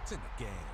It's in the game.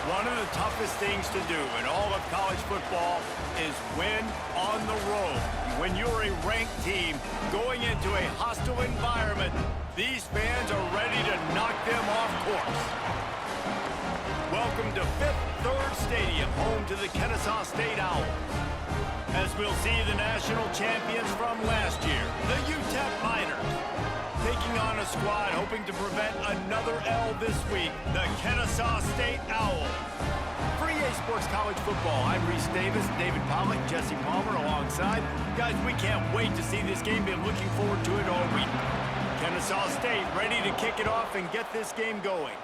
One of the toughest things to do in all of college football is win on the road. When you're a ranked team going into a hostile environment, these fans are ready to knock them off course. Welcome to Fifth Third Stadium, home to the Kennesaw State Owls. As we'll see the national champions from last year, the Utep Miners. Taking on a squad hoping to prevent another L this week, the Kennesaw State Owls. For EA Sports College Football, I'm Reese Davis, David Pollock, Jesse Palmer alongside. Guys, we can't wait to see this game. Been looking forward to it all week. Kennesaw State ready to kick it off and get this game going.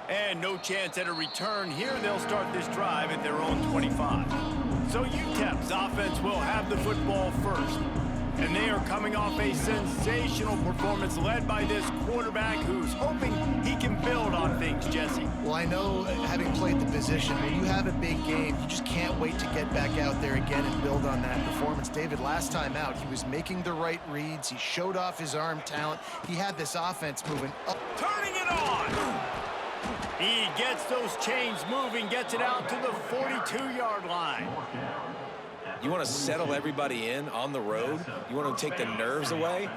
And no chance at a return here. They'll start this drive at their own 25. So Utep's offense will have the football first. And they are coming off a sensational performance led by this quarterback who's hoping he can build on things, Jesse. Well, I know, having played the position, when you have a big game, you just can't wait to get back out there again and build on that performance. David, last time out, he was making the right reads. He showed off his arm talent. He had this offense moving up. Turning it on! He gets those chains moving, gets it out to the 42-yard line. You want to settle everybody in on the road? You want to take the nerves away?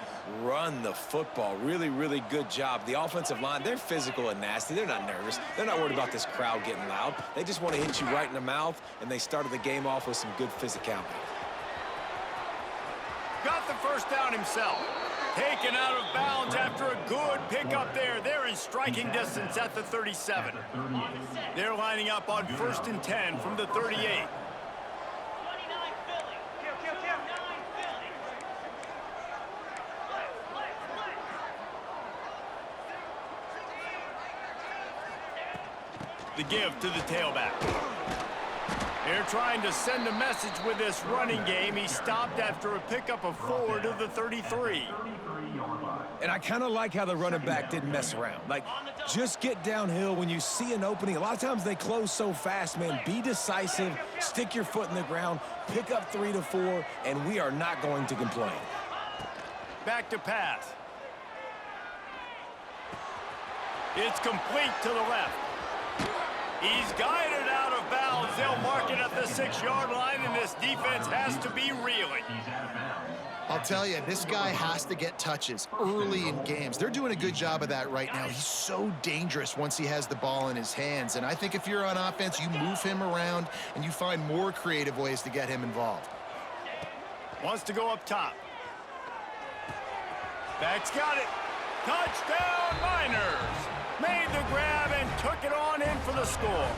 Run the football. Really, really good job. The offensive line, they're physical and nasty. They're not nervous. They're not worried about this crowd getting loud. They just want to hit you right in the mouth, and they started the game off with some good physicality. Got the first down himself. Taken out of bounds after a good pickup there. They're in striking distance at the 37. They're lining up on 1st and 10 from the 38. The give to the tailback. They're trying to send a message with this running game. He stopped after a pickup of 4 to the 33. And I kind of like how the running back didn't mess around. Like, just get downhill when you see an opening. A lot of times they close so fast, man. Be decisive, stick your foot in the ground, pick up 3 to 4, and we are not going to complain. Back to pass. It's complete to the left. He's guided out of bounds. They'll mark it at the 6-yard line, and this defense has to be reeling. I'll tell you, this guy has to get touches early in games. They're doing a good job of that right now. He's so dangerous once he has the ball in his hands. And I think if you're on offense, you move him around and you find more creative ways to get him involved. Wants to go up top. Back's got it. Touchdown, Miners. Made the grab and took it on in for the score.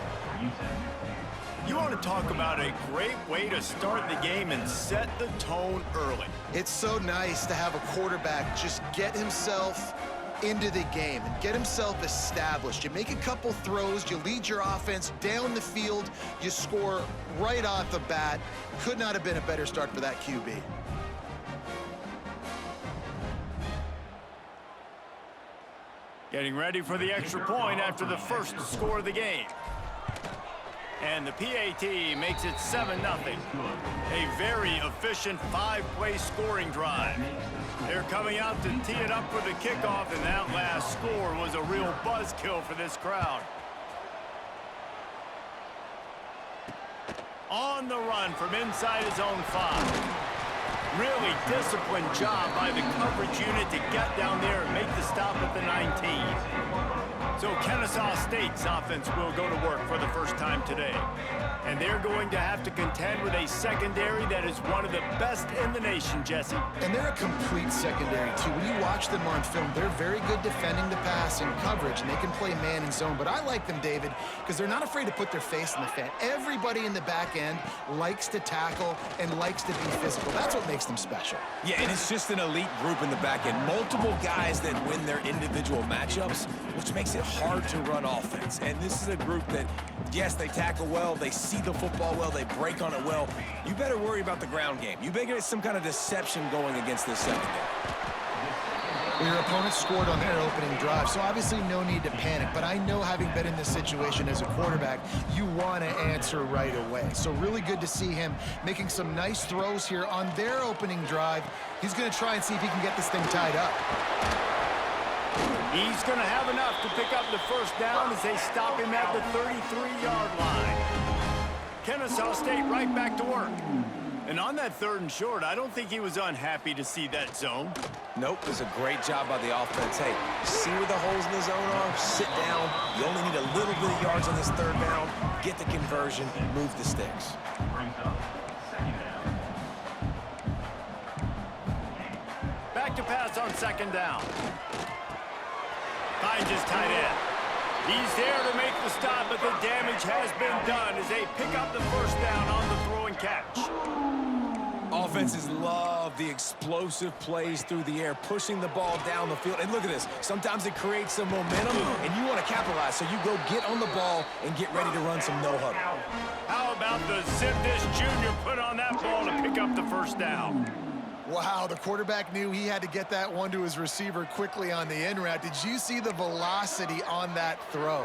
You want to talk about a great way to start the game and set the tone early. It's so nice to have a quarterback just get himself into the game and get himself established. You make a couple throws, you lead your offense down the field, you score right off the bat. Could not have been a better start for that QB. Getting ready for the extra point after the first score of the game. And the PAT makes it 7-0. A very efficient 5-play scoring drive. They're coming out to tee it up for the kickoff, and that last score was a real buzzkill for this crowd. On the run from inside his own 5. Really disciplined job by the coverage unit to get down there and make the stop at the 19. So Kennesaw State's offense will go to work for the first time today. And they're going to have to contend with a secondary that is one of the best in the nation, Jesse. And they're a complete secondary, too. When you watch them on film, they're very good defending the pass and coverage, and they can play man and zone. But I like them, David, because they're not afraid to put their face in the fan. Everybody in the back end likes to tackle and likes to be physical. That's what makes them special. Yeah, and it's just an elite group in the back end. Multiple guys that win their individual matchups, which makes it hard to run offense. And this is a group that, yes, they tackle well, they see the football well, they break on it well. You better worry about the ground game. You better get some kind of deception going against this secondary. Well, your opponent scored on their opening drive, so obviously no need to panic. But I know, having been in this situation as a quarterback, you want to answer right away. So really good to see him making some nice throws here on their opening drive. He's going to try and see if he can get this thing tied up. He's going to have enough to pick up the first down as they stop him at the 33-yard line. Kennesaw State right back to work. And on that 3rd and short, I don't think he was unhappy to see that zone. Nope, it was a great job by the offense. Hey, see where the holes in the zone are? Sit down. You only need a little bit of yards on this 3rd down. Get the conversion, move the sticks. Back to pass on 2nd down. Finds his tight end. He's there to make the stop, but the damage has been done as they pick up the first down on the throw and catch. Offenses love the explosive plays through the air, pushing the ball down the field. And look at this. Sometimes it creates some momentum, and you want to capitalize. So you go get on the ball and get ready to run some no-huddle. How about the zip this junior put on that ball to pick up the first down? Wow, the quarterback knew he had to get that one to his receiver quickly on the in route. Did you see the velocity on that throw?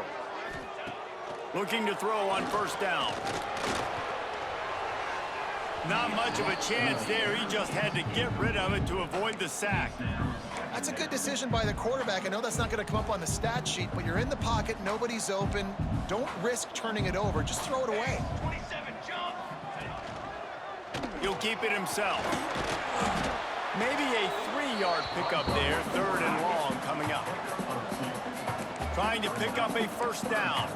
Looking to throw on 1st down. Not much of a chance there. He just had to get rid of it to avoid the sack. That's a good decision by the quarterback. I know that's not going to come up on the stat sheet, but you're in the pocket, nobody's open. Don't risk turning it over. Just throw it away. He'll keep it himself. Maybe a 3-yard pickup there, 3rd and long coming up. Trying to pick up a 1st down.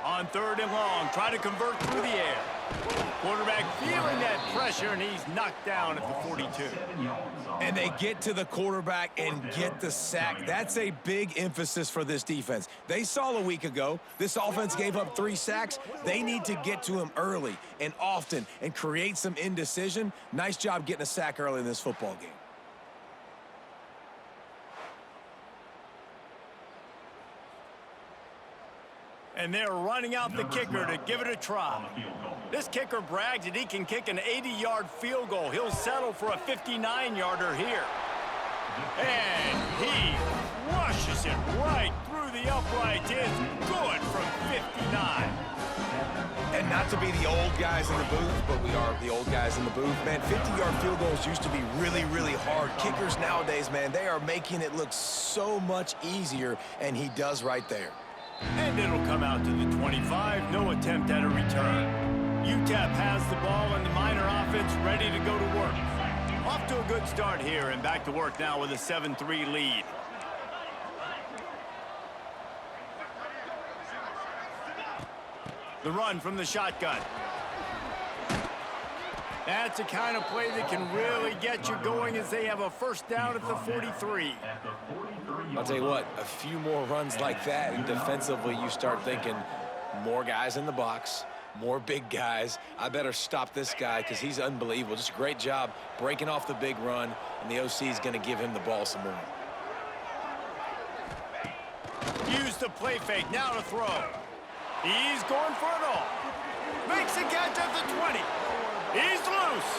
On 3rd and long, try to convert through the air. Quarterback feeling that pressure, and he's knocked down at the 42. And they get to the quarterback and get the sack. That's a big emphasis for this defense. They saw a week ago, this offense gave up 3 sacks. They need to get to him early and often and create some indecision. Nice job getting a sack early in this football game. And they're running out the kicker to give it a try. This kicker brags that he can kick an 80-yard field goal. He'll settle for a 59-yarder here. And he rushes it right through the uprights. It's good from 59. And not to be the old guys in the booth, but we are the old guys in the booth. Man, 50-yard field goals used to be really, really hard. Kickers nowadays, man, they are making it look so much easier, and he does right there. And it'll come out to the 25. No attempt at a return. Utep has the ball, and the Miner offense ready to go to work. Off to a good start here, and back to work now with a 7-3 lead. The run from the shotgun. That's the kind of play that can really get you going as they have a first down at the 43. I'll tell you what, a few more runs like that, and defensively you start thinking more guys in the box, more big guys. I better stop this guy because he's unbelievable. Just a great job breaking off the big run, and the OC is going to give him the ball some more. Use the play fake, now to throw. He's going for it all. Makes the catch at the 20. He's loose.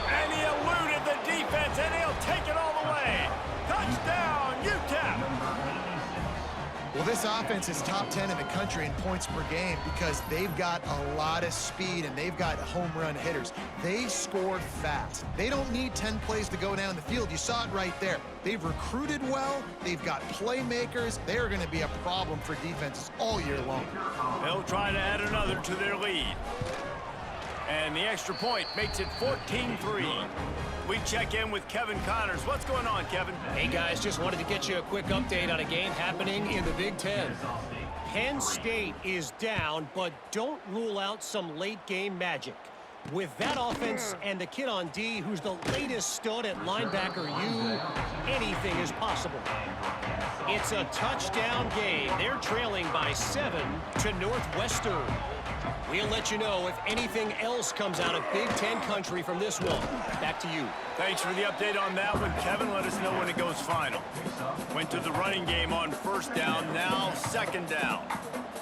And he eluded the defense, and he'll take it all the way. Touchdown, Utep. Well, this offense is top 10 in the country in points per game because they've got a lot of speed and they've got home run hitters. They score fast. They don't need 10 plays to go down the field. You saw it right there. They've recruited well. They've got playmakers. They're going to be a problem for defenses all year long. They'll try to add another to their lead. And the extra point makes it 14-3. We check in with Kevin Connors. What's going on, Kevin? Hey, guys, just wanted to get you a quick update on a game happening in the Big Ten. Penn State is down, but don't rule out some late-game magic. With that offense and the kid on D, who's the latest stud at linebacker U, anything is possible. It's a touchdown game. They're trailing by 7 to Northwestern. We'll let you know if anything else comes out of Big Ten country from this one. Back to you. Thanks for the update on that one, Kevin. Let us know when it goes final. Went to the running game on first down, now second down.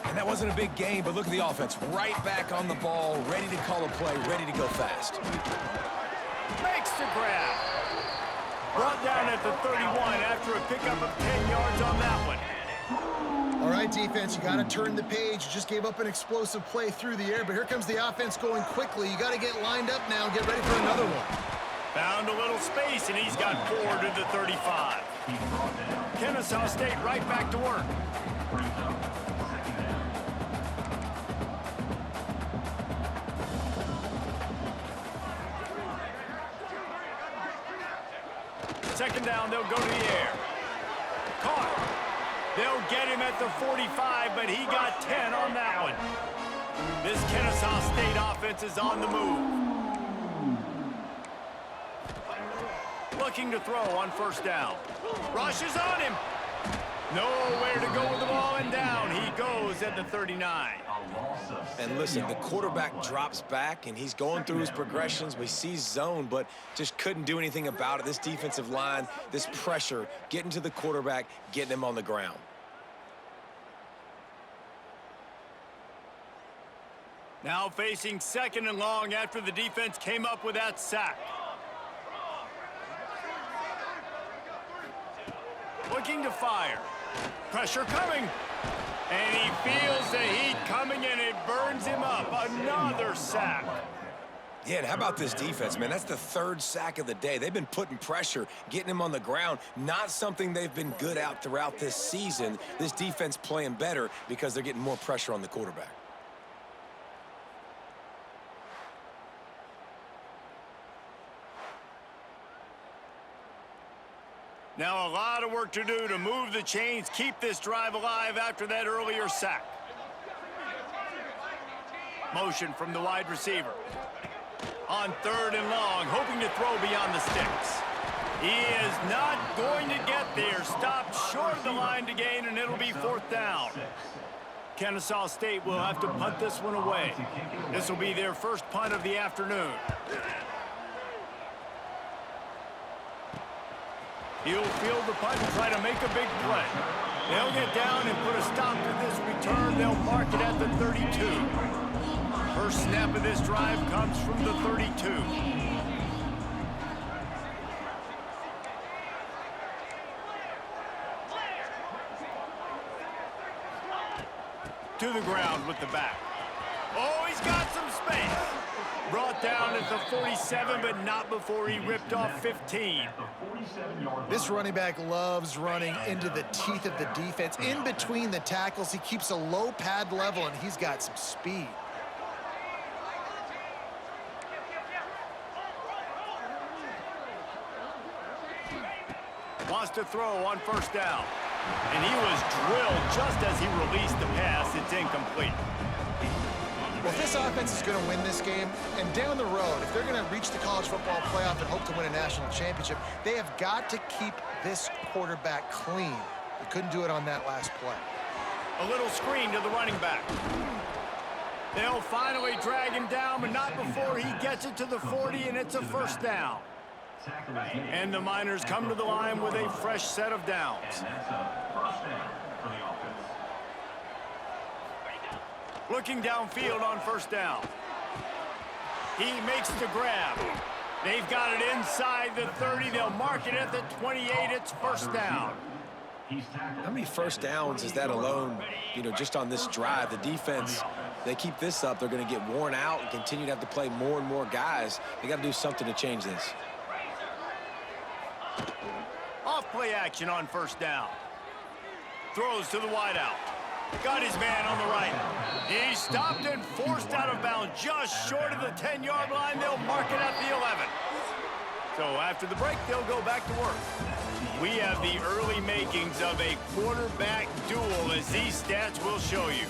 And that wasn't a big game, but look at the offense. Right back on the ball, ready to call a play, ready to go fast. Makes the grab. Brought down at the 31 after a pickup of 10 yards on that one. All right, defense, you got to turn the page. You just gave up an explosive play through the air, but here comes the offense going quickly. You got to get lined up now and get ready for another one. Found a little space, and he's got 4 to the 35. Kennesaw State right back to work. Second down, they'll go to the air. Caught. They'll get him at the 45, but he got 10 on that one. This Kennesaw State offense is on the move. Looking to throw on first down. Rush is on him. Nowhere to go with the ball, and down he goes at the 39. And listen, the quarterback drops back, and he's going through his progressions. We see zone, but just couldn't do anything about it. This defensive line, this pressure, getting to the quarterback, getting him on the ground. Now facing second and long after the defense came up with that sack. Looking to fire. Pressure coming. And he feels the heat coming, and it burns him up. Another sack. Yeah, and how about this defense, man? That's the 3rd sack of the day. They've been putting pressure, getting him on the ground. Not something they've been good at throughout this season. This defense playing better because they're getting more pressure on the quarterback. Now a lot of work to do to move the chains, keep this drive alive after that earlier sack. Motion from the wide receiver. On 3rd and long, hoping to throw beyond the sticks. He is not going to get there. Stopped short of the line to gain, and it'll be 4th down. Kennesaw State will have to punt this one away. This will be their first punt of the afternoon. He'll field the punt and try to make a big play. They'll get down and put a stop to this return. They'll mark it at the 32. First snap of this drive comes from the 32. To the ground with the back. Oh, he's got some space. Brought down at the 47, but not before he ripped off 15. This running back loves running into the teeth of the defense. In between the tackles, he keeps a low pad level, and he's got some speed. Wants to throw on first down. And he was drilled just as he released the pass. It's incomplete. Well, if this offense is going to win this game, and down the road, if they're going to reach the college football playoff and hope to win a national championship, they have got to keep this quarterback clean. They couldn't do it on that last play. A little screen to the running back. They'll finally drag him down, but not before he gets it to the 40, and it's a first down. And the Miners come to the line with a fresh set of downs. Looking downfield on first down. He makes the grab. They've got it inside the 30. They'll mark it at the 28. It's first down. How many first downs is that alone, just on this drive? The defense, they keep this up, they're going to get worn out and continue to have to play more and more guys. They got to do something to change this. Off play action on first down. Throws to the wideout. Got his man on the right. He stopped and forced out of bounds just short of the 10-yard line. They'll mark it at the 11. So after the break, they'll go back to work. We have the early makings of a quarterback duel, as these stats will show you.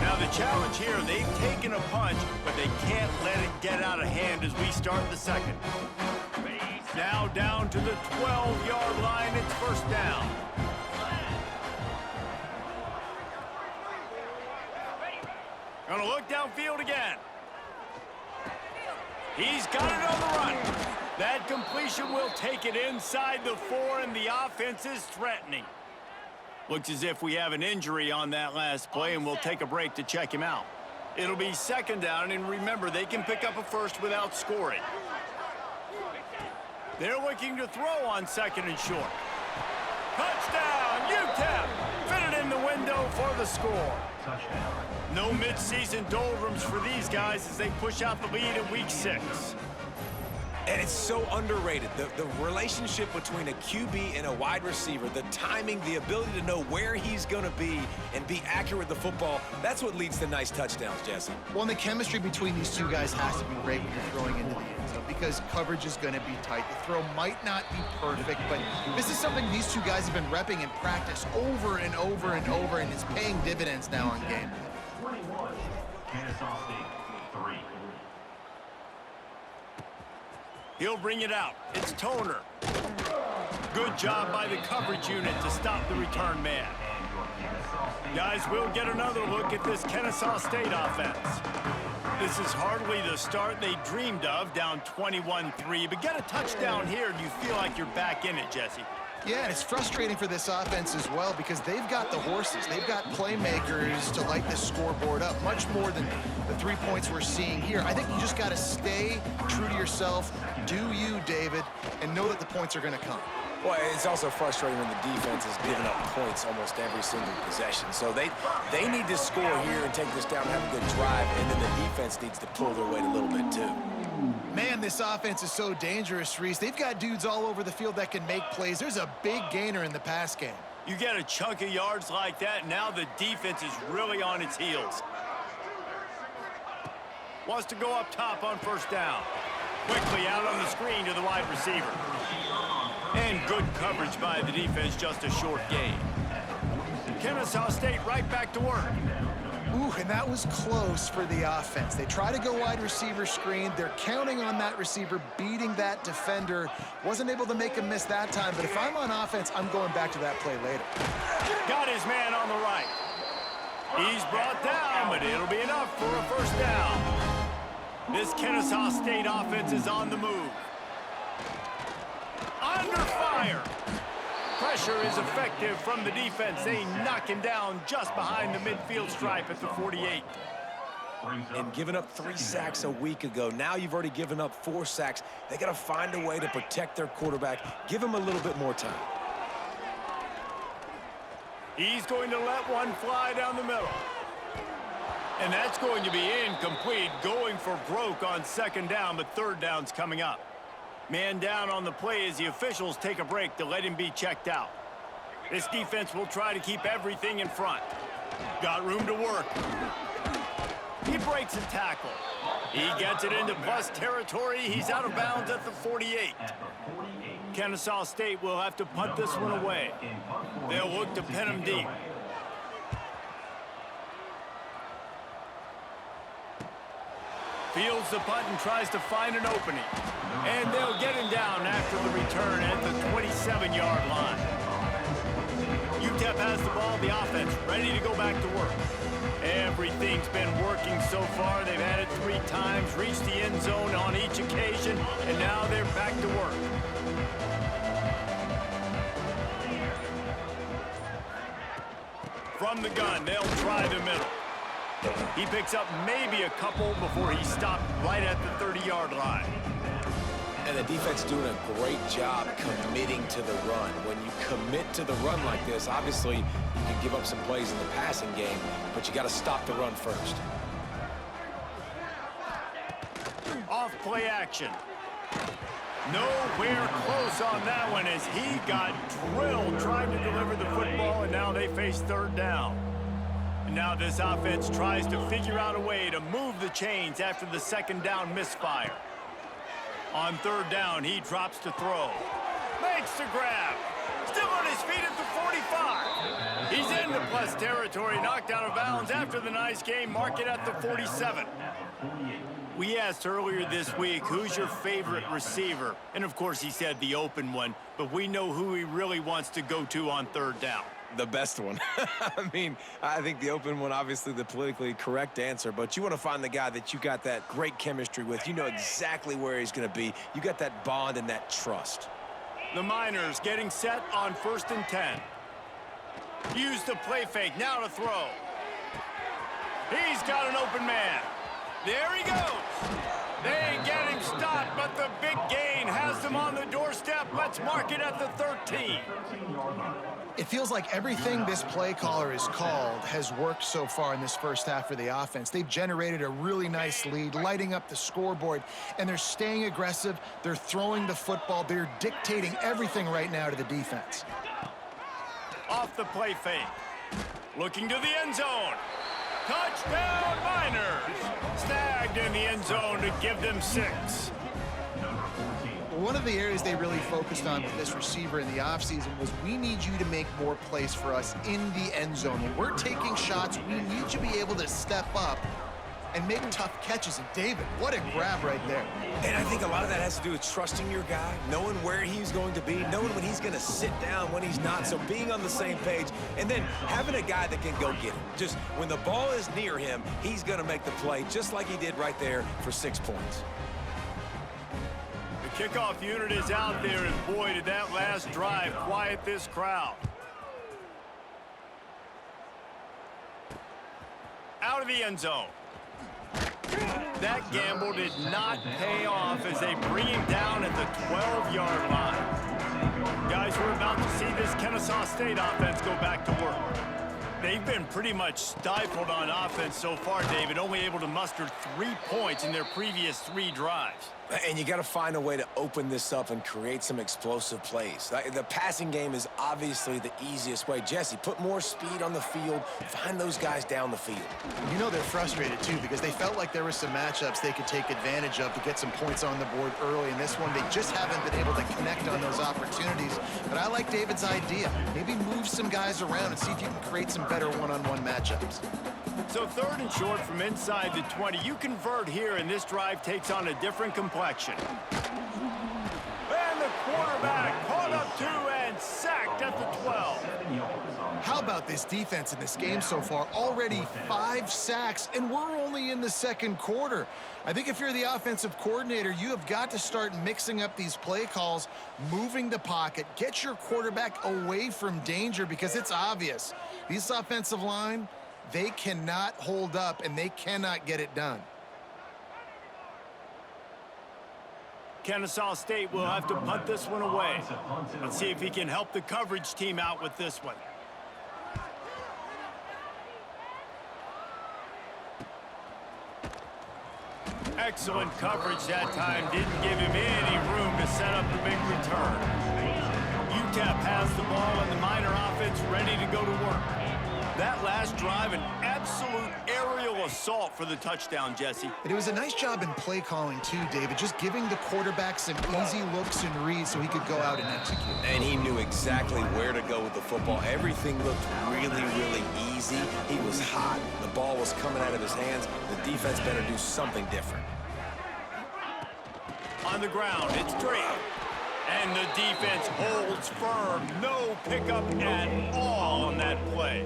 Now the challenge here, they've taken a punch, but they can't let it get out of hand as we start the second. Now down to the 12-yard line, it's first down. Gonna look downfield again. He's got it on the run. That completion will take it inside the 4, and the offense is threatening. Looks as if we have an injury on that last play, and we'll take a break to check him out. It'll be second down, and remember, they can pick up a first without scoring. They're looking to throw on second and short. Touchdown, Utep! Fitted in the window for the score. No mid-season doldrums for these guys as they push out the lead in week 6. And it's so underrated. The relationship between a QB and a wide receiver, the timing, the ability to know where he's going to be and be accurate with the football, that's what leads to nice touchdowns, Jesse. Well, and the chemistry between these two guys has to be great when you're throwing into the end zone because coverage is going to be tight. The throw might not be perfect, but this is something these two guys have been repping in practice over and over and over, and it's paying dividends now on game day. 21, Kennesaw State, 3. He'll bring it out. It's Toner. Good job by the coverage unit to stop the return man. Guys, we'll get another look at this Kennesaw State offense. This is hardly the start they dreamed of, down 21-3, but get a touchdown here and you feel like you're back in it, Jesse. Yeah, and it's frustrating for this offense as well because they've got the horses. They've got playmakers to light this scoreboard up, much more than the 3 points we're seeing here. I think you just got to stay true to yourself, do you, David, and know that the points are going to come. Well, it's also frustrating when the defense is giving up points almost every single possession. So they need to score here and take this down and have a good drive, and then the defense needs to pull their weight a little bit too. Man, this offense is so dangerous, Reese. They've got dudes all over the field that can make plays. There's a big gainer in the pass game. You get a chunk of yards like that, now the defense is really on its heels. Wants to go up top on first down. Quickly out on the screen to the wide receiver. And good coverage by the defense, just a short gain. Kennesaw State right back to work. Ooh, and that was close for the offense. They try to go wide receiver screen. They're counting on that receiver beating that defender. Wasn't able to make him miss that time, but if I'm on offense, I'm going back to that play later. Got his man on the right. He's brought down, but it'll be enough for a first down. This Kennesaw State offense is on the move. Under fire. Pressure is effective from the defense. They knock him down just behind the midfield stripe at the 48. And giving up 3 sacks a week ago. Now you've already given up 4 sacks. They got to find a way to protect their quarterback. Give him a little bit more time. He's going to let one fly down the middle. And that's going to be incomplete, going for broke on second down, but third down's coming up. Man down on the play as the officials take a break to let him be checked out. This defense will try to keep everything in front. Got room to work. He breaks a tackle. He gets it into plus territory. He's out of bounds at the 48. Kennesaw State will have to punt this one away. They'll look to pin him deep. Fields the punt and tries to find an opening. And they'll get him down after the return at the 27-yard line. Utep has the ball, the offense ready to go back to work. Everything's been working so far. They've had it 3 times, reached the end zone on each occasion, and now they're back to work. From the gun, they'll try the middle. He picks up maybe a couple before he stopped right at the 30-yard line. And the defense doing a great job committing to the run. When you commit to the run like this, obviously you can give up some plays in the passing game, but you got to stop the run first. Off play action. Nowhere close on that one as he got drilled trying to deliver the football, and now they face third down. And now this offense tries to figure out a way to move the chains after the second down misfire. On third down, he drops to throw. Makes the grab. Still on his feet at the 45. He's into plus territory, knocked out of bounds after the nice game. Mark it at the 47. We asked earlier this week, who's your favorite receiver? And of course he said the open one, but we know who he really wants to go to on third down. The best one. I mean, I think the open one, obviously the politically correct answer, but you want to find the guy that you got that great chemistry with. You know exactly where he's going to be. You got that bond and that trust. The Miners getting set on 1st and 10. Use the play fake, now to throw. He's got an open man. There he goes. They get him stopped, but the big gain has them on the doorstep. Let's mark it at the 13. It feels like everything this play caller has called has worked so far in this first half for the offense. They've generated a really nice lead, lighting up the scoreboard, and they're staying aggressive. They're throwing the football. They're dictating everything right now to the defense. Off the play fake. Looking to the end zone. Touchdown, Miners! Snagged in the end zone to give them 6. One of the areas they really focused on with this receiver in the offseason was, we need you to make more plays for us in the end zone. When we're taking shots, we need you to be able to step up and make tough catches. And David, what a grab right there. And I think a lot of that has to do with trusting your guy, knowing where he's going to be, knowing when he's going to sit down, when he's not. So being on the same page, and then having a guy that can go get him. Just when the ball is near him, he's going to make the play, just like he did right there for 6 points. The kickoff unit is out there, and boy, did that last drive quiet this crowd. Out of the end zone. That gamble did not pay off as they bring him down at the 12-yard line. Guys, we're about to see this Kennesaw State offense go back to work. They've been pretty much stifled on offense so far, David, only able to muster 3 points in their previous 3 drives. And you got to find a way to open this up and create some explosive plays. The passing game is obviously the easiest way. Jesse, put more speed on the field. Find those guys down the field. You know they're frustrated, too, because they felt like there were some matchups they could take advantage of to get some points on the board early. In this one, they just haven't been able to connect on those opportunities. But I like David's idea. Maybe move some guys around and see if you can create some better one-on-one matchups. So 3rd and short from inside the 20. You convert here, and this drive takes on a different complexion. And the quarterback caught up to and sacked at the 12. How about this defense in this game so far? Already 5 sacks, and we're only in the second quarter. I think if you're the offensive coordinator, you have got to start mixing up these play calls, moving the pocket, get your quarterback away from danger, because it's obvious. This offensive line, they cannot hold up, and they cannot get it done. Kennesaw State will have to punt this one away. Let's see if he can help the coverage team out with this one. Excellent coverage that time. Didn't give him any room to set up the big return. Utep has the ball and the Miner offense ready to go to work. That last drive, an absolute aerial assault for the touchdown, Jesse. And it was a nice job in play calling too, David, just giving the quarterback some easy looks and reads so he could go out and execute. And he knew exactly where to go with the football. Everything looked really, really easy. He was hot. The ball was coming out of his hands. The defense better do something different. On the ground, it's Drake. And the defense holds firm. No pickup at all on that play.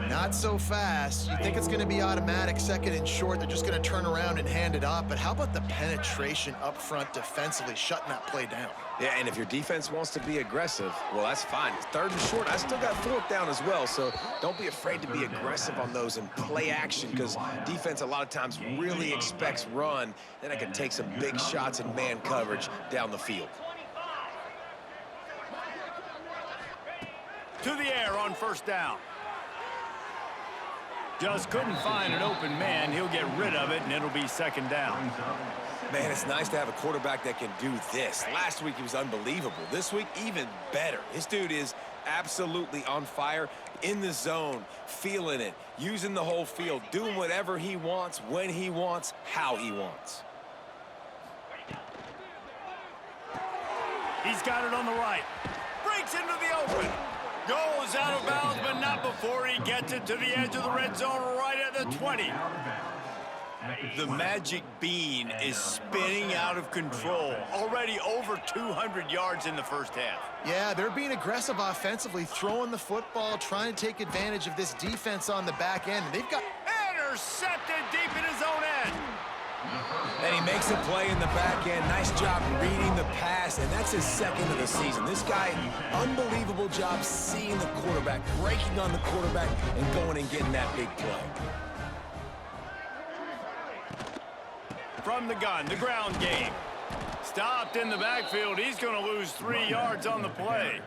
Not so fast. You think it's going to be automatic, second and short. They're just going to turn around and hand it off. But how about the penetration up front defensively, shutting that play down? Yeah, and if your defense wants to be aggressive, well, that's fine. It's third and short. I still got fourth down as well, so don't be afraid to be aggressive on those and play action, because defense a lot of times really expects run. Then I can take some big shots in man coverage down the field. To the air on first down. Just couldn't find an open man. He'll get rid of it, and it'll be second down. Man, it's nice to have a quarterback that can do this. Last week, he was unbelievable. This week, even better. This dude is absolutely on fire, in the zone, feeling it, using the whole field, doing whatever he wants, when he wants, how he wants. He's got it on the right. Breaks into the open. Goes out of bounds, but not before he gets it to the edge of the red zone right at the 20. The magic bean is spinning out of control. Already over 200 yards in the first half. Yeah, they're being aggressive offensively, throwing the football, trying to take advantage of this defense on the back end. They've got... Intercepted deep in his own end. And he makes a play in the back end. Nice job reading the pass, and that's his second of the season. This guy, unbelievable job seeing the quarterback, breaking on the quarterback, and going and getting that big play. From the gun, the ground game. Stopped in the backfield. He's going to lose 3 yards on the play.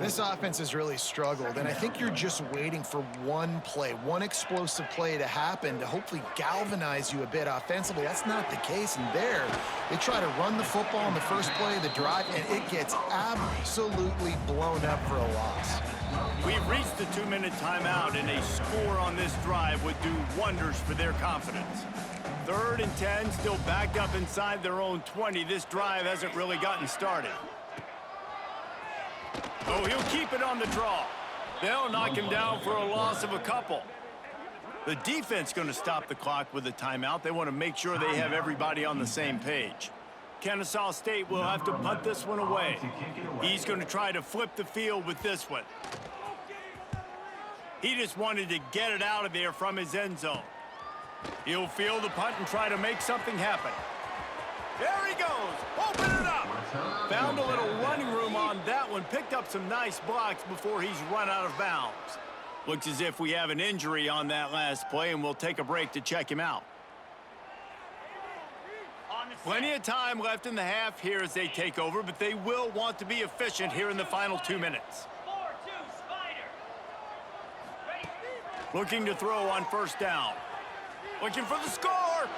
This offense has really struggled, and I think you're just waiting for one play, one explosive play to happen to hopefully galvanize you a bit offensively. That's not the case, and there, they try to run the football in the first play of the drive, and it gets absolutely blown up for a loss. We've reached the 2-minute timeout, and a score on this drive would do wonders for their confidence. 3rd and 10, still backed up inside their own 20. This drive hasn't really gotten started. Oh, he'll keep it on the draw. They'll knock him down for a loss of a couple. The defense going to stop the clock with a timeout. They want to make sure they have everybody on the same page. Kennesaw State will have to punt this one away. He's going to try to flip the field with this one. He just wanted to get it out of there from his end zone. He'll field the punt and try to make something happen. There he goes. Open it up. Found a little running room on that one. Picked up some nice blocks before he's run out of bounds. Looks as if we have an injury on that last play, and we'll take a break to check him out. Plenty of time left in the half here as they take over, but they will want to be efficient here in the final 2 minutes. Looking to throw on first down. Looking for the score.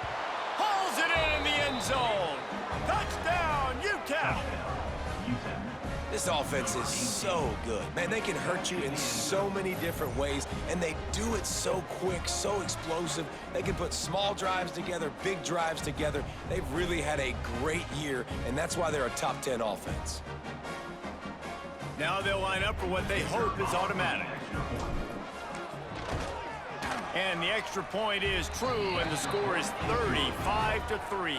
Pulls it in the end zone. Touchdown, Utep. This offense is so good. Man, they can hurt you in so many different ways, and they do it so quick, so explosive. They can put small drives together, big drives together. They've really had a great year, and that's why they're a top 10 offense. Now they'll line up for what they hope is automatic. And the extra point is true, and the score is 35-3.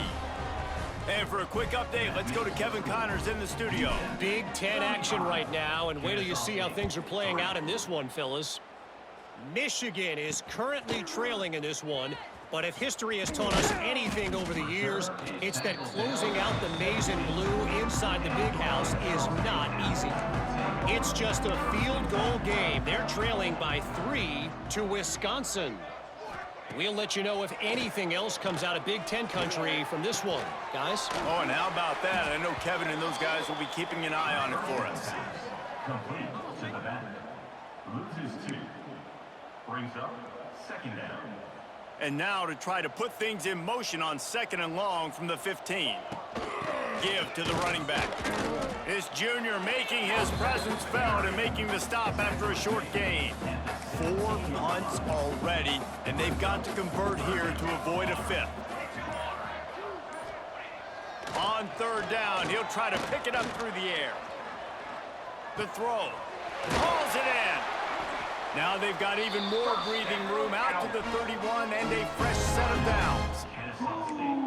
And for a quick update, let's go to Kevin Connors in the studio. Big Ten action right now, and wait till you see how things are playing out in this one, fellas. Michigan is currently trailing in this one, but if history has taught us anything over the years, it's that closing out the maize and blue inside the big house is not easy. It's just a field goal game. They're trailing by 3 to Wisconsin. We'll let you know if anything else comes out of Big Ten country from this one, guys. Oh, and how about that? I know Kevin and those guys will be keeping an eye on it for us. Complete to the back. Loses 2. Brings up second down. And now to try to put things in motion on 2nd and long from the 15. Give to the running back. This junior making his presence felt and making the stop after a short gain. 4 punts already, and they've got to convert here to avoid a 5th. On 3rd down, he'll try to pick it up through the air. The throw. Hauls it in. Now they've got even more breathing room out to the 31 and a fresh set of downs.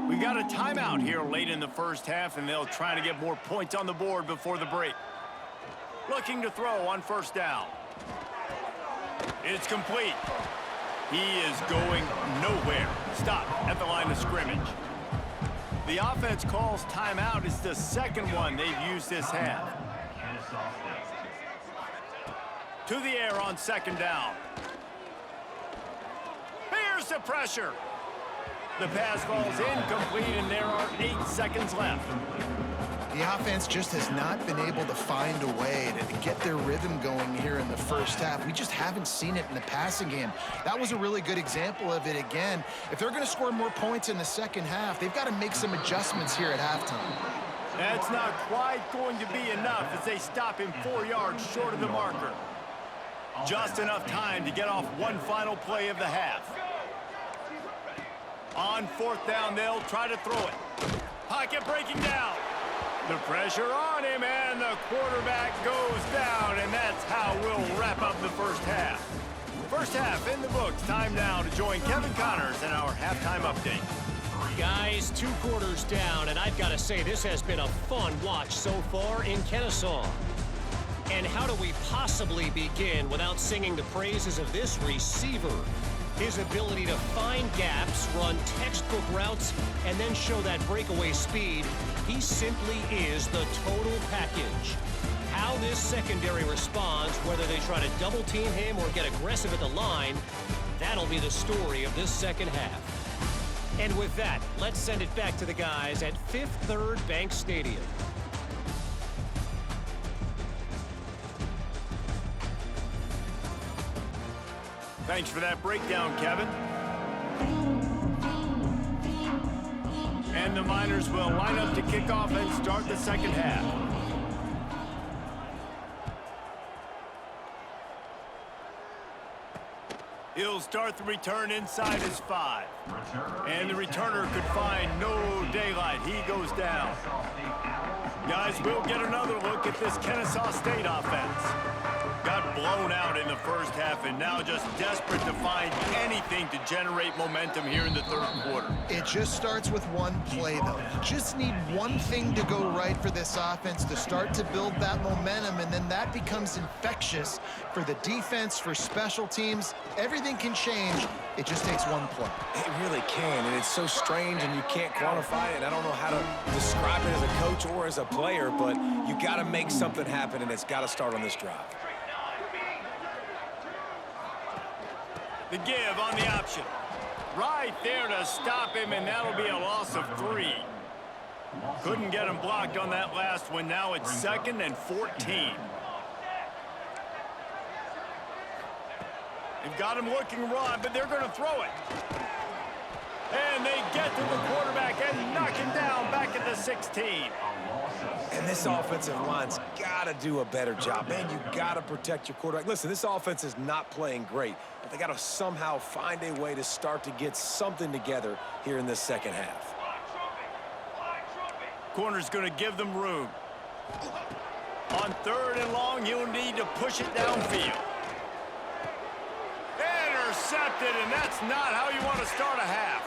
We got a timeout here late in the first half, and they'll try to get more points on the board before the break. Looking to throw on 1st down. It's complete. He is going nowhere. Stop at the line of scrimmage. The offense calls timeout. It's the 2nd one they've used this half. To the air on 2nd down. Here's the pressure. The pass falls incomplete, and there are 8 seconds left. The offense just has not been able to find a way to get their rhythm going here in the first half. We just haven't seen it in the passing game. That was a really good example of it again. If they're going to score more points in the second half, they've got to make some adjustments here at halftime. That's not quite going to be enough as they stop him 4 yards short of the marker. Just enough time to get off one final play of the half. On 4th down, they'll try to throw it. Pocket breaking down. The pressure on him, and the quarterback goes down, and that's how we'll wrap up the first half. First half in the books. Time now to join Kevin Connors in our halftime update. Guys, 2 quarters down, and I've got to say this has been a fun watch so far in Kennesaw. And how do we possibly begin without singing the praises of this receiver? His ability to find gaps, run textbook routes, and then show that breakaway speed. He simply is the total package. How this secondary responds, whether they try to double team him or get aggressive at the line, that'll be the story of this second half. And with that, let's send it back to the guys at Fifth Third Bank Stadium. Thanks for that breakdown, Kevin. And the Miners will line up to kick off and start the second half. He'll start the return inside his 5. And the returner could find no daylight. He goes down. Guys, we'll get another look at this Kennesaw State offense. Got blown out in the first half and now just desperate to find anything to generate momentum here in the 3rd quarter. It just starts with one play, though. You just need one thing to go right for this offense to start to build that momentum, and then that becomes infectious for the defense, for special teams. Everything can change. It just takes one play. It really can, and it's so strange, and you can't quantify it. And I don't know how to describe it as a coach or as a player, but you got to make something happen, and it's got to start on this drive. The give on the option. Right there to stop him, and that'll be a loss of 3. Couldn't get him blocked on that last one. Now it's 2nd and 14. They've got him looking raw, but they're going to throw it. And they get to the quarterback and knock him down back at the 16. And this offensive line's got to do a better job. Man, you got to protect your quarterback. Listen, this offense is not playing great, but they got to somehow find a way to start to get something together here in this second half. Corner's going to give them room. On 3rd and long, he'll need to push it downfield. Intercepted, and that's not how you want to start a half.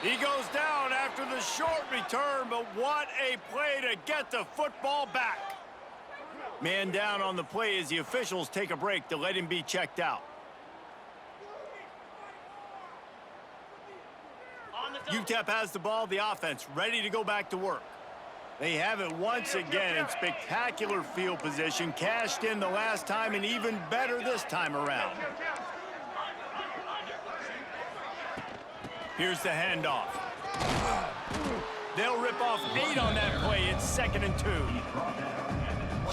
He goes down after the short return, but what a play to get the football back. Man down on the play as the officials take a break to let him be checked out. Utep has the ball, the offense ready to go back to work. They have it once again in spectacular field position, cashed in the last time and even better this time around. Here's the handoff. They'll rip off 8 on that play. It's 2nd and 2.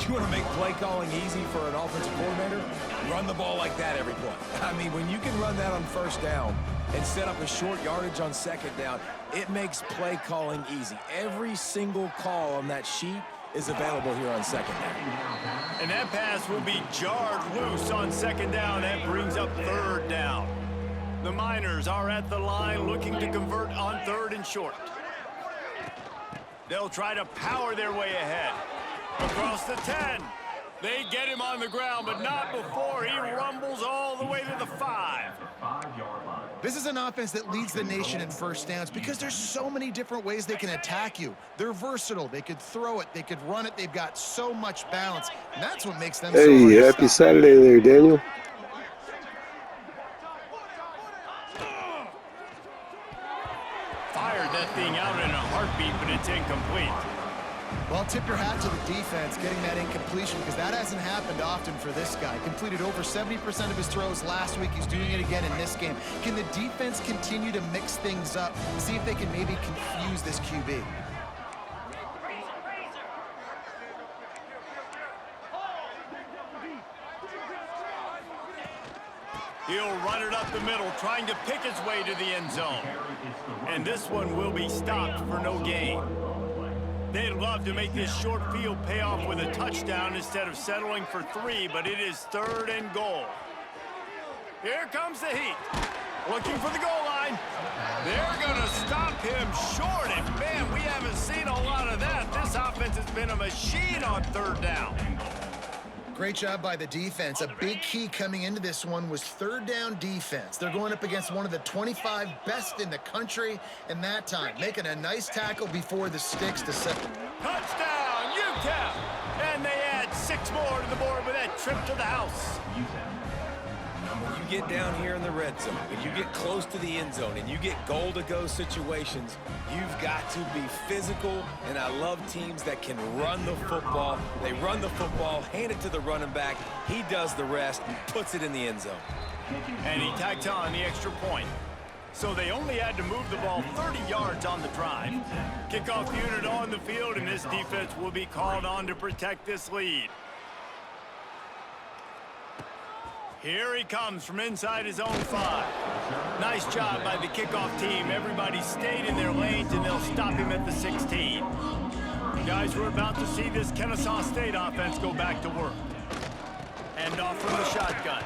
You want to make play calling easy for an offensive coordinator? Run the ball like that every play. I mean, when you can run that on 1st down and set up a short yardage on 2nd down, it makes play calling easy. Every single call on that sheet is available here on 2nd down. And that pass will be jarred loose on 2nd down. That brings up 3rd down. The Miners are at the line looking to convert on 3rd and short. They'll try to power their way ahead. Across the 10. They get him on the ground, but not before he rumbles all the way to the 5. This is an offense that leads the nation in 1st downs because there's so many different ways they can attack you. They're versatile. They could throw it. They could run it. They've got so much balance. And that's what makes them so hard to Happy stop. Saturday there, Daniel. Fired that thing out in a heartbeat, but it's incomplete. Well, tip your hat to the defense getting that incompletion because that hasn't happened often for this guy. Completed over 70% of his throws last week. He's doing it again in this game. Can the defense continue to mix things up? See if they can maybe confuse this QB. He'll run it up the middle, trying to pick his way to the end zone. And this one will be stopped for no gain. They'd love to make this short field pay off with a touchdown instead of settling for 3, but it is 3rd and goal. Here comes the heat. Looking for the goal line. They're going to stop him short, and man, we haven't seen a lot of that. This offense has been a machine on 3rd down. Great job by the defense. A big key coming into this one was 3rd down defense. They're going up against one of the 25 best in the country, and that time making a nice tackle before the sticks to set. Touchdown, Utep! And they add 6 more to the board with that trip to the house. When you get down here in the red zone, when you get close to the end zone and you get goal-to-go situations, you've got to be physical, and I love teams that can run the football. They run the football, hand it to the running back, he does the rest, puts it in the end zone. And he tacks on the extra point. So they only had to move the ball 30 yards on the drive. Kickoff unit on the field, and this defense will be called on to protect this lead. Here he comes from inside his own 5. Nice job by the kickoff team. Everybody stayed in their lanes, and they'll stop him at the 16. Guys, we're about to see this Kennesaw State offense go back to work. Hand off from the shotgun.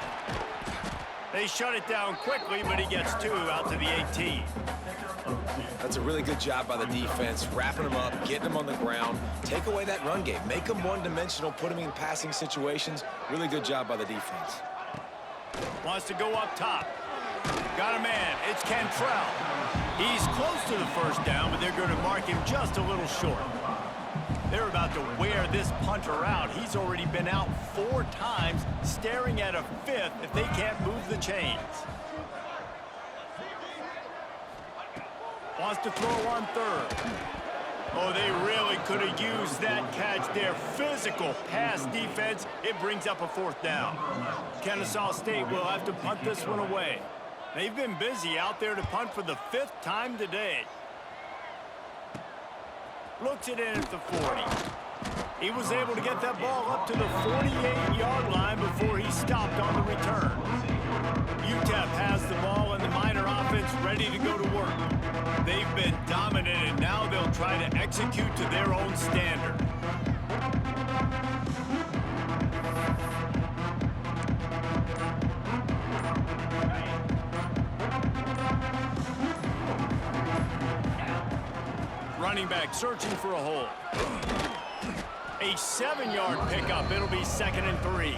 They shut it down quickly, but he gets 2 out to the 18. That's a really good job by the defense, wrapping them up, getting them on the ground, take away that run game, make them one-dimensional, put them in passing situations. Really good job by the defense. Wants to go up top. Got a man. It's Cantrell. He's close to the 1st down, but they're going to mark him just a little short. They're about to wear this punter out. He's already been out 4 times, staring at a 5th if they can't move the chains. Wants to throw on 3rd. Oh, they really could have used that catch there. Physical pass defense. It brings up a 4th down. Kennesaw State will have to punt this one away. They've been busy out there to punt for the 5th time today. Looks it in at the 40. He was able to get that ball up to the 48-yard line before he stopped on the return. Utep has the ball and the Miner offense ready to go to work. They've been dominant, and now they'll try to execute to their own standard. Running back searching for a hole. A 7-yard pickup. It'll be 2nd and 3.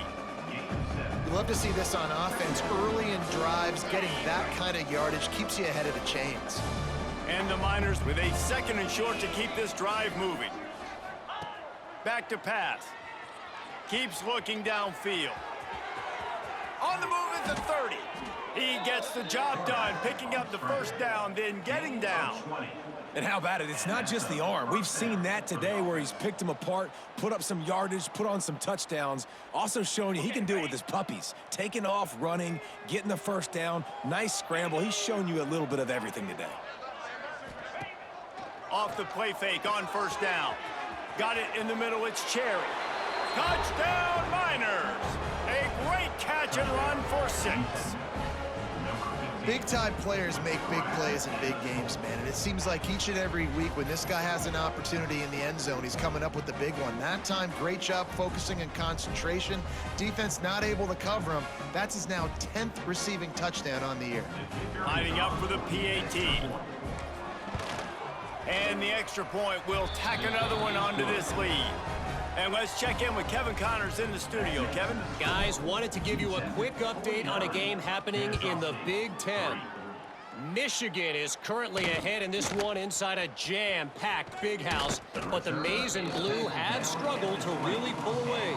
You love to see this on offense. Early in drives, getting that kind of yardage keeps you ahead of the chains. And the Miners with a 2nd and short to keep this drive moving. Back to pass. Keeps looking downfield. On the move at the 30. He gets the job done, picking up the first down, then getting down. And how about it? It's not just the arm. We've seen that today where he's picked them apart, put up some yardage, put on some touchdowns. Also showing you he can do it with his puppies. Taking off, running, getting the first down. Nice scramble. He's shown you a little bit of everything today. Off the play fake on first down. Got it in the middle, it's Cherry. Touchdown Miners! A great catch and run for 6. Big-time players make big plays in big games, man. And it seems like each and every week when this guy has an opportunity in the end zone, he's coming up with the big one. That time, great job focusing and concentration. Defense not able to cover him. That's his now 10th receiving touchdown on the year. Lining up for the PAT. And the extra point will tack another one onto this lead. And let's check in with Kevin Connors in the studio. Kevin? Guys, wanted to give you a quick update on a game happening in the Big Ten. Michigan is currently ahead in this one inside a jam-packed Big House, but the Maize and Blue have struggled to really pull away.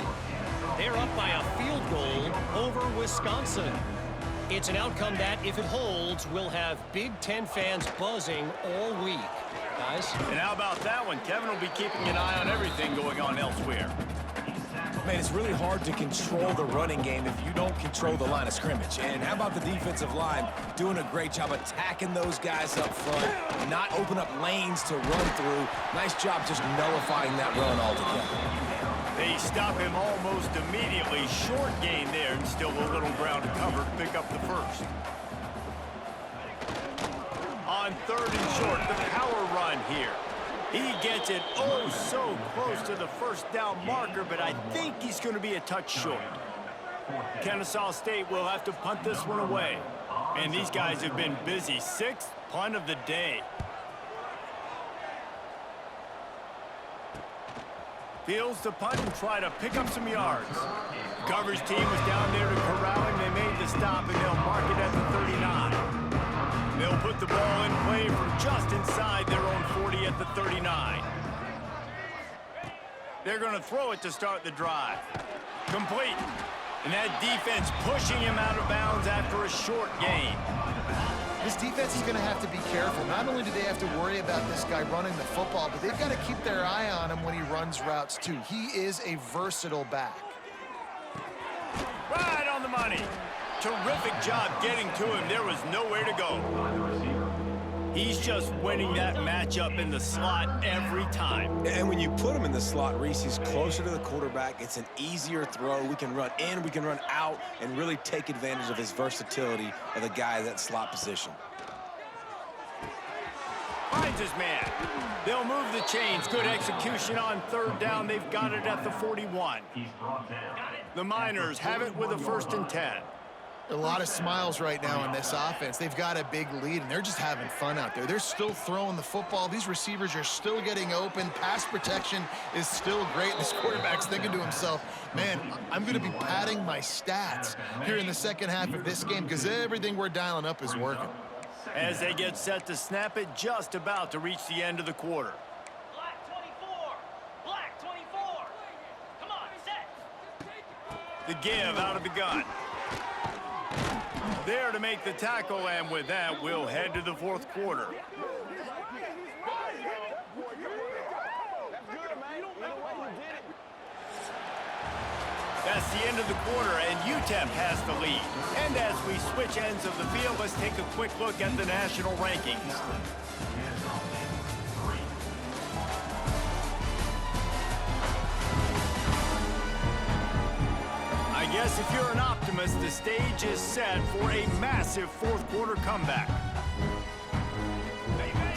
They're up by a field goal over Wisconsin. It's an outcome that, if it holds, will have Big Ten fans buzzing all week. Guys? And how about that one? Kevin will be keeping an eye on everything going on elsewhere. Man, it's really hard to control the running game if you don't control the line of scrimmage. And how about the defensive line doing a great job attacking those guys up front, not open up lanes to run through. Nice job just nullifying that run altogether. They stop him almost immediately. Short gain there, and still a little ground to cover to pick up the first. On 3rd and short, the power run here. He gets it oh so close to the first down marker, but I think he's going to be a touch short. Kennesaw State will have to punt this one away. And these guys have been busy. 6th punt of the day. Fields the punt and try to pick up some yards. Coverage team was down there to corral him. They made the stop, and they'll mark it at the 39. They'll put the ball in play from just inside their own 40 at the 39. They're going to throw it to start the drive. Complete. And that defense pushing him out of bounds after a short gain. This defense is going to have to be careful. Not only do they have to worry about this guy running the football, but they've got to keep their eye on him when he runs routes, too. He is a versatile back. Right on the money. Terrific job getting to him. There was nowhere to go. He's just winning that matchup in the slot every time. And when you put him in the slot, Reese, he's closer to the quarterback. It's an easier throw. We can run in, we can run out, and really take advantage of his versatility of the guy at that slot position. Finds his man. They'll move the chains. Good execution on 3rd down. They've got it at the 41. The Miners have it with a 1st and 10. A lot of smiles right now in this offense. They've got a big lead, and they're just having fun out there. They're still throwing the football. These receivers are still getting open. Pass protection is still great. This quarterback's thinking to himself, man, I'm going to be padding my stats here in the second half of this game because everything we're dialing up is working. As they get set to snap it, just about to reach the end of the quarter. Black 24. Black 24. Come on, set. The give out of the gun. There to make the tackle, and with that, we'll head to the 4th quarter. That's the end of the quarter, and Utep has the lead. And as we switch ends of the field, let's take a quick look at the national rankings. I guess if you're an optimist, the stage is set for a massive 4th quarter comeback.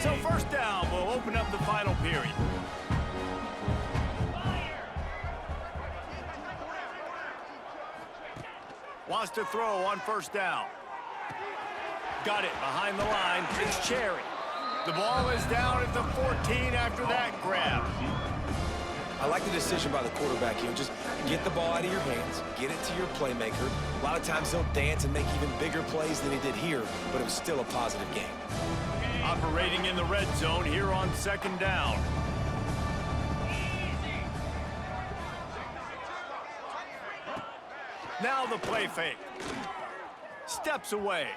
So 1st down will open up the final period. Wants to throw on 1st down. Got it behind the line. It's Cherry. The ball is down at the 14 after that grab. I like the decision by the quarterback here. Just get the ball out of your hands, get it to your playmaker. A lot of times he'll dance and make even bigger plays than he did here, but it was still a positive game. Operating in the red zone here on 2nd down. Now the play fake. Steps away.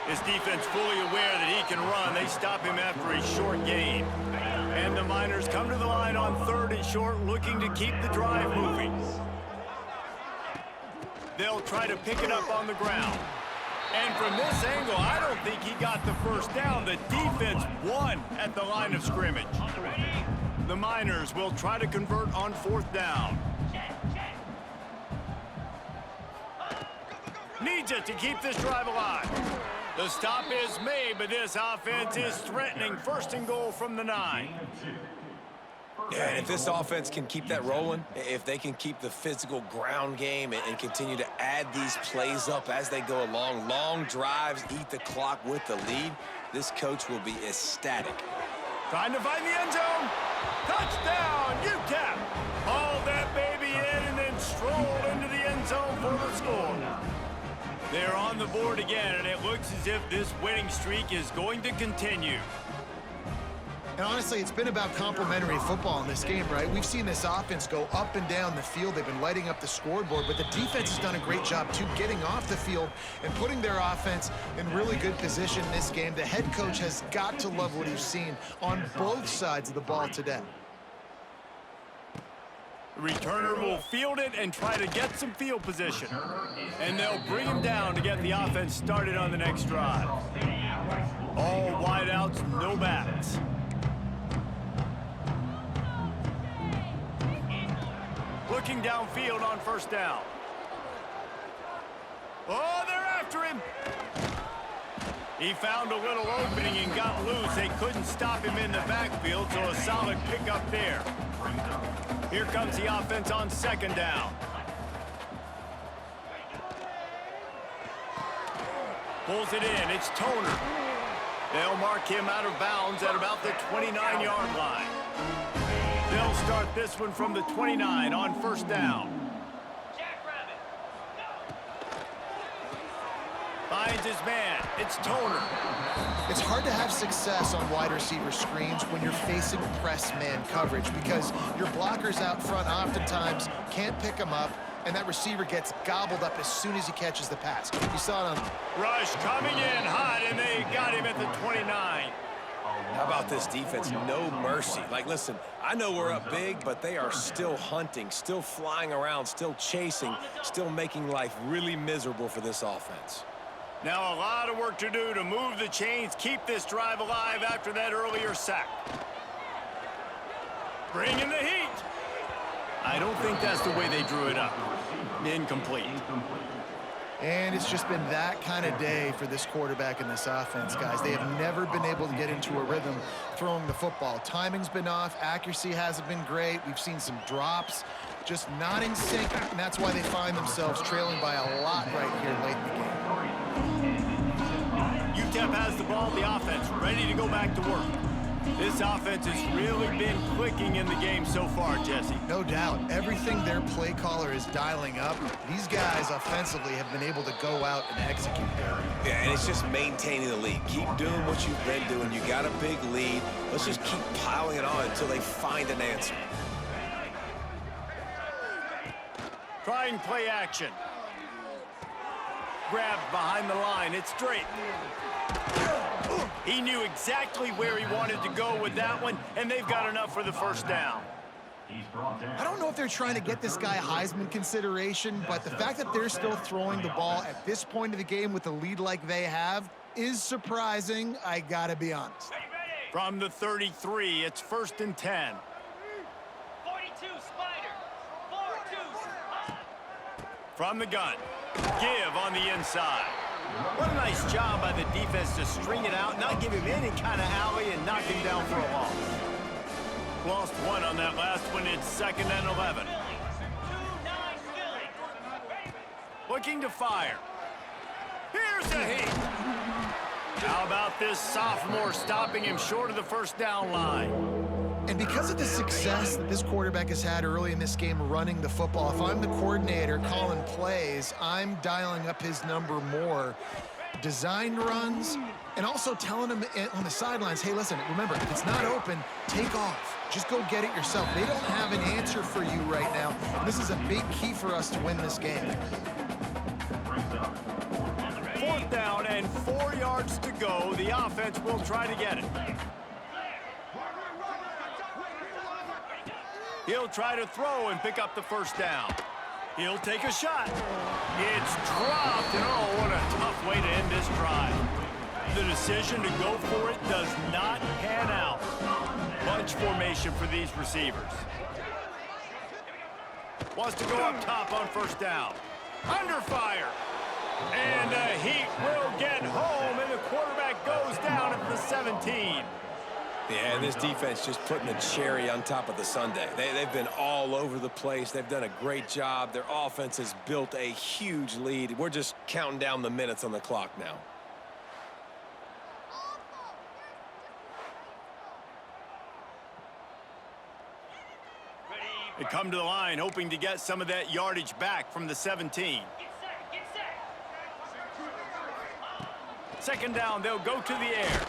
His defense fully aware that he can run. They stop him after a short gain. And the Miners come to the line on 3rd and short, looking to keep the drive moving. They'll try to pick it up on the ground. And from this angle, I don't think he got the first down. The defense won at the line of scrimmage. The Miners will try to convert on 4th down. Needs it to keep this drive alive. The stop is made, but this offense is threatening. 1st and goal from the 9. Yeah, and if this offense can keep that rolling, if they can keep the physical ground game and continue to add these plays up as they go along, long drives, eat the clock with the lead, this coach will be ecstatic. Trying to find the end zone. Touchdown, Utep. Hauled that baby in and then strolled into the end zone for the score. They're on the board again, and it looks as if this winning streak is going to continue. And honestly, it's been about complementary football in this game, right? We've seen this offense go up and down the field. They've been lighting up the scoreboard, but the defense has done a great job, too, getting off the field and putting their offense in really good position in this game. The head coach has got to love what he's seen on both sides of the ball today. The returner will field it and try to get some field position. And they'll bring him down to get the offense started on the next drive. All wideouts, no backs. Looking downfield on 1st down. Oh, they're after him. He found a little opening and got loose. They couldn't stop him in the backfield, so a solid pickup there. Here comes the offense on 2nd down. Pulls it in. It's Toner. They'll mark him out of bounds at about the 29-yard line. They'll start this one from the 29 on 1st down. Finds his man. It's Toner. It's hard to have success on wide receiver screens when you're facing press man coverage because your blockers out front oftentimes can't pick them up, and that receiver gets gobbled up as soon as he catches the pass. You saw it on... Rush coming in hot, and they got him at the 29. How about this defense? No mercy. Like, listen, I know we're up big, but they are still hunting, still flying around, still chasing, still making life really miserable for this offense. Now a lot of work to do to move the chains, keep this drive alive after that earlier sack. Bring in the heat. I don't think that's the way they drew it up. Incomplete. And it's just been that kind of day for this quarterback and this offense, guys. They have never been able to get into a rhythm throwing the football. Timing's been off. Accuracy hasn't been great. We've seen some drops, just not in sync, and that's why they find themselves trailing by a lot right here late in the game. Utep has the ball, the offense ready to go back to work. This offense has really been clicking in the game so far, Jesse. No doubt. Everything their play caller is dialing up, these guys offensively have been able to go out and execute there. Yeah, and it's just maintaining the lead. Keep doing what you've been doing. You got a big lead. Let's just keep piling it on until they find an answer. Trying play action. Grabbed behind the line. It's Drake. He knew exactly where he wanted to go with that one, and they've got enough for the 1st down. I don't know if they're trying to get this guy Heisman consideration, but the fact that they're still throwing the ball at this point of the game with a lead like they have is surprising, I gotta be honest. From the 33, it's 1st and 10. 42 Spider. 4-2. From the gun. Give on the inside. What a nice job by the defense to string it out, not give him any kind of alley, and knock him down for a loss. Lost one on that last one. It's 2nd and 11. 2-9 Philly. Looking to fire. Here's the heat. How about this sophomore stopping him short of the 1st down line? And because of the success that this quarterback has had early in this game running the football, if I'm the coordinator calling plays, I'm dialing up his number more. designed runs, and also telling them on the sidelines, hey, listen, remember, if it's not open, take off. Just go get it yourself. They don't have an answer for you right now. And this is a big key for us to win this game. 4th down and 4 yards to go. The offense will try to get it. He'll try to throw and pick up the 1st down. He'll take a shot. It's dropped, and oh, what a tough way to end this drive. The decision to go for it does not pan out. Bunch formation for these receivers. Wants to go up top on 1st down. Under fire. And the Heat will get home, and the quarterback goes down at the 17. Yeah, and this defense just putting a cherry on top of the sundae. They've been all over the place. They've done a great job. Their offense has built a huge lead. We're just counting down the minutes on the clock now. They come to the line hoping to get some of that yardage back from the 17. Get set. 2nd down, they'll go to the air.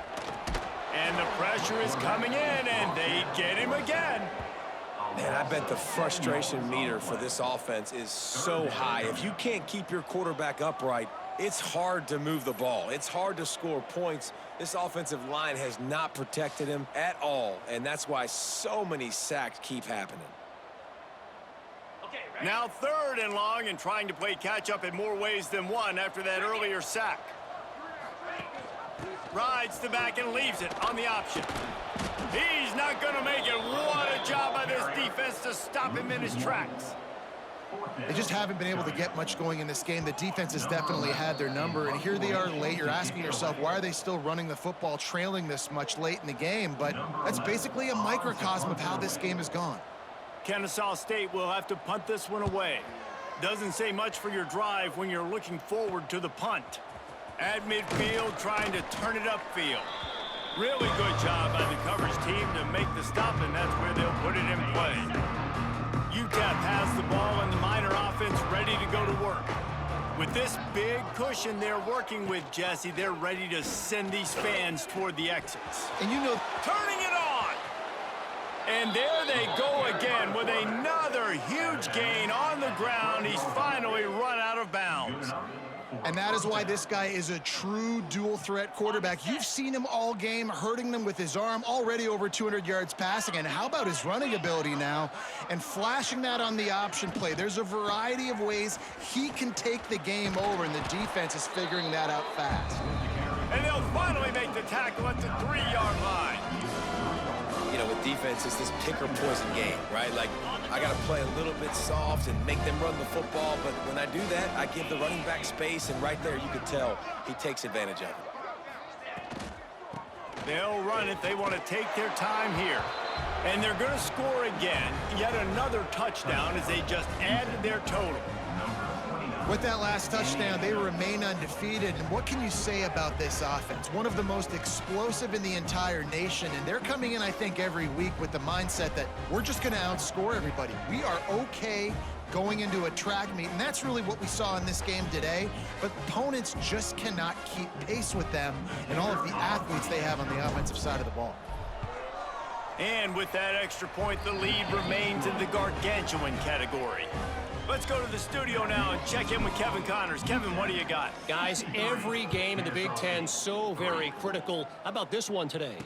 And the pressure is coming in, and they get him again. Man, I bet the frustration meter for this offense is so high. If you can't keep your quarterback upright, it's hard to move the ball. It's hard to score points. This offensive line has not protected him at all, and that's why so many sacks keep happening. Okay, ready? Now 3rd and long, and trying to play catch-up in more ways than one after that earlier sack. Rides the back and leaves it on the option. He's not going to make it. What a job by this defense to stop him in his tracks. They just haven't been able to get much going in this game. The defense has definitely had their number, and here they are late. You're asking yourself, why are they still running the football, trailing this much late in the game? But that's basically a microcosm of how this game has gone. Kennesaw State will have to punt this one away. Doesn't say much for your drive when you're looking forward to the punt. At midfield, trying to turn it upfield. Really good job by the coverage team to make the stop, and that's where they'll put it in play. Utep has the ball, and the Miner offense ready to go to work. With this big cushion they're working with, Jesse, they're ready to send these fans toward the exits. And you know, Turning it on! And there they go again with another huge gain on the ground. He's finally run out of bounds. and that is why this guy is a true dual-threat quarterback. You've seen him all game, hurting them with his arm, already over 200 yards passing. And how about his running ability now and flashing that on the option play? There's a variety of ways he can take the game over, and the defense is figuring that out fast. And they'll finally make the tackle at the 3-yard line. You know, with defense, it's this pick or poison game, right? Like, I got to play a little bit soft and make them run the football, but when I do that, I give the running back space, and right there you can tell he takes advantage of it. They'll run it. They want to take their time here. And they're going to score again. Yet another touchdown as they just added their total. With that last touchdown, they remain undefeated. And what can you say about this offense? One of the most explosive in the entire nation. And they're coming in, I think, every week with the mindset that we're just going to outscore everybody. We are okay going into a track meet. And that's really what we saw in this game today. But opponents just cannot keep pace with them and all of the athletes they have on the offensive side of the ball. And with that extra point, the lead remains in the gargantuan category. Let's go to the studio now and check in with Kevin Connors. Kevin, what do you got? Guys, every game in the Big Ten so very critical. How about this one today?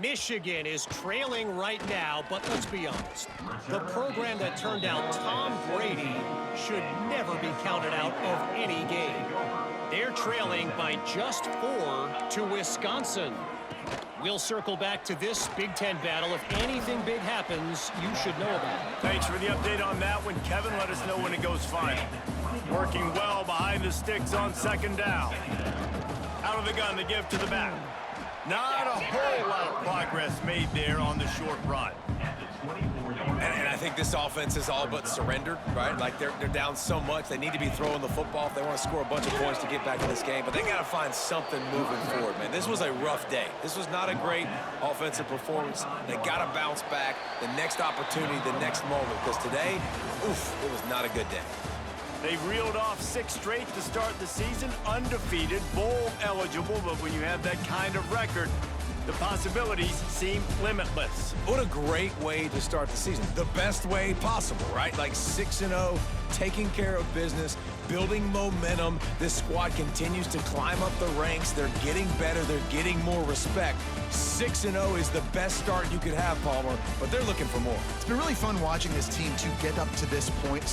Michigan is trailing right now, but let's be honest. The program that turned out Tom Brady should never be counted out of any game. They're trailing by just 4 to Wisconsin. We'll circle back to this Big Ten battle. If anything big happens, you should know about it. Thanks for the update on that one, Kevin. Let us know when it goes final. Working well behind the sticks on second down. Out of the gun, the give to the back. Not a whole lot of progress made there on the short run. And I think this offense is all but surrendered, right? Like, they're down so much, they need to be throwing the football if they want to score a bunch of points to get back in this game. But they got to find something moving forward, man. This was a rough day. This was not a great offensive performance. They got to bounce back the next opportunity, the next moment. Because today, oof, it was not a good day. They've reeled off 6 straight to start the season, undefeated, bowl eligible, but when you have that kind of record, the possibilities seem limitless. What a great way to start the season. The best way possible, right? Like 6-0, taking care of business, building momentum. This squad continues to climb up the ranks. They're getting better. They're getting more respect. 6-0 is the best start you could have, Palmer, but they're looking for more. It's been really fun watching this team to get up to this point.